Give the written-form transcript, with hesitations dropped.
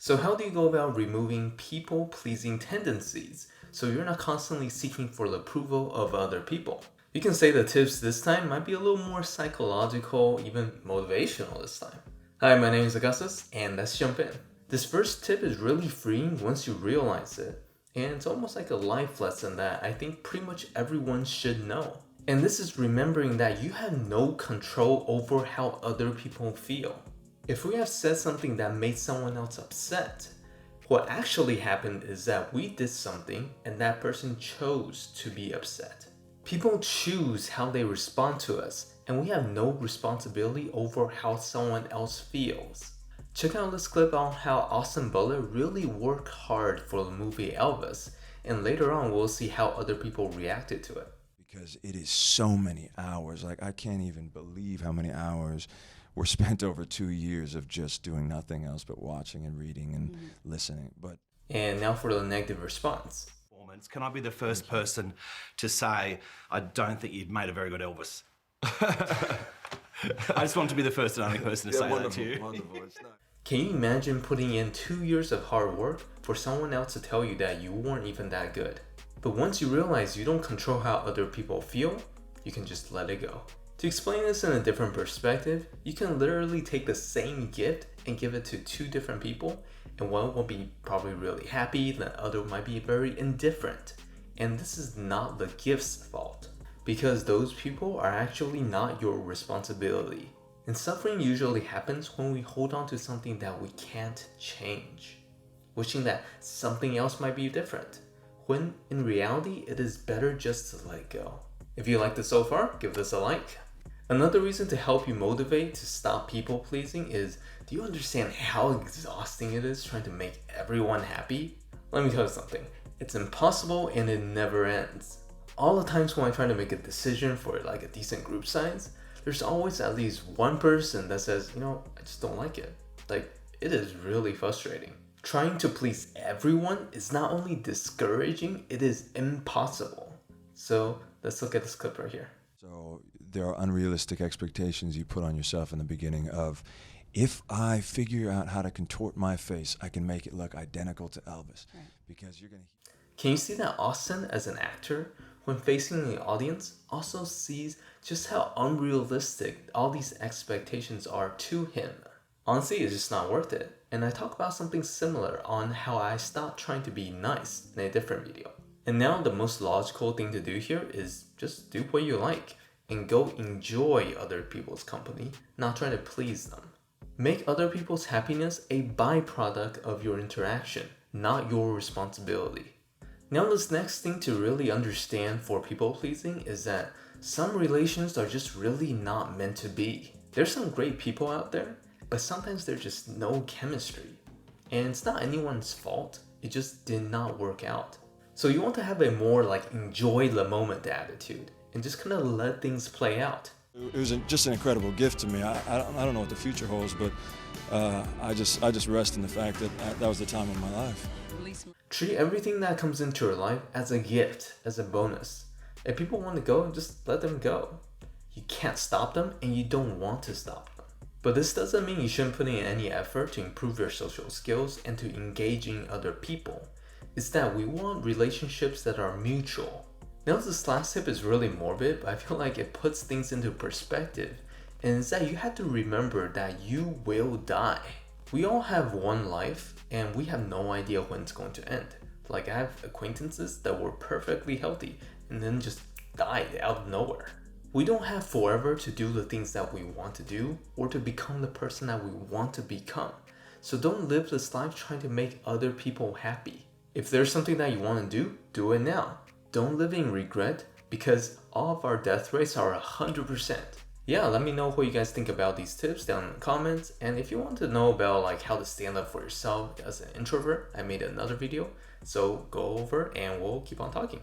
So how do you go about removing people-pleasing tendencies so you're not constantly seeking for the approval of other people? You can say the tips this time might be a little more psychological, even motivational this time. Hi, my name is Augustus, and let's jump in. This first tip is really freeing once you realize it, and it's almost like a life lesson that I think pretty much everyone should know. And this is remembering that you have no control over how other people feel. If we have said something that made someone else upset, what actually happened is that we did something and that person chose to be upset. People choose how they respond to us, and we have no responsibility over how someone else feels. Check out this clip on how Austin Butler really worked hard for the movie Elvis, and later on we'll see how other people reacted to it. Because it is so many hours. Like, I can't even believe how many hours were spent over 2 years of just doing nothing else but watching and reading and listening. And now for the negative response. Can I be the first person to say, I don't think you've made a very good Elvis? I just want to be the first and only person to say that to you. Wonderful. Can you imagine putting in 2 years of hard work for someone else to tell you that you weren't even that good? But once you realize you don't control how other people feel, you can just let it go. To explain this in a different perspective, you can literally take the same gift and give it to 2 different people, and one will be probably really happy, the other might be very indifferent. And this is not the gift's fault, because those people are actually not your responsibility. And suffering usually happens when we hold on to something that we can't change, wishing that something else might be different, when in reality it is better just to let it go. If you liked it so far, give this a like. Another reason to help you motivate to stop people pleasing is, do you understand how exhausting it is trying to make everyone happy? Let me tell you something, it's impossible and it never ends. All the times when I try to make a decision for like a decent group size, there's always at least one person that says, I just don't like it. Like, it is really frustrating. Trying to please everyone is not only discouraging, it is impossible. So let's look at this clip right here. So there are unrealistic expectations you put on yourself in the beginning of, if I figure out how to contort my face, I can make it look identical to Elvis. Right. Because you're going to... Can you see that Austin, as an actor, when facing the audience, also sees just how unrealistic all these expectations are to him? Honestly, it's just not worth it. And I talk about something similar on how I stopped trying to be nice in a different video. And now the most logical thing to do here is just do what you like and go enjoy other people's company, not try to please them. Make other people's happiness a byproduct of your interaction, not your responsibility. Now this next thing to really understand for people pleasing is that some relations are just really not meant to be. There's some great people out there, but sometimes there's just no chemistry. And it's not anyone's fault, it just did not work out. So you want to have a more like enjoy the moment attitude and just kind of let things play out. It was just an incredible gift to me. I don't know what the future holds, but I just rest in the fact that that was the time of my life. Treat everything that comes into your life as a gift, as a bonus. If people want to go, just let them go. You can't stop them and you don't want to stop them. But this doesn't mean you shouldn't put in any effort to improve your social skills and to engaging other people. It's that we want relationships that are mutual. Now this last tip is really morbid, but I feel like it puts things into perspective, and it's that you have to remember that you will die. We all have one life, and we have no idea when it's going to end. Like, I have acquaintances that were perfectly healthy and then just died out of nowhere. We don't have forever to do the things that we want to do or to become the person that we want to become. So don't live this life trying to make other people happy. If there's something that you want to do it now. Don't live in regret, because all of our death rates are 100%. Yeah, let me know what you guys think about these tips down in the comments. And if you want to know about like how to stand up for yourself as an introvert, I made another video. So go over and we'll keep on talking.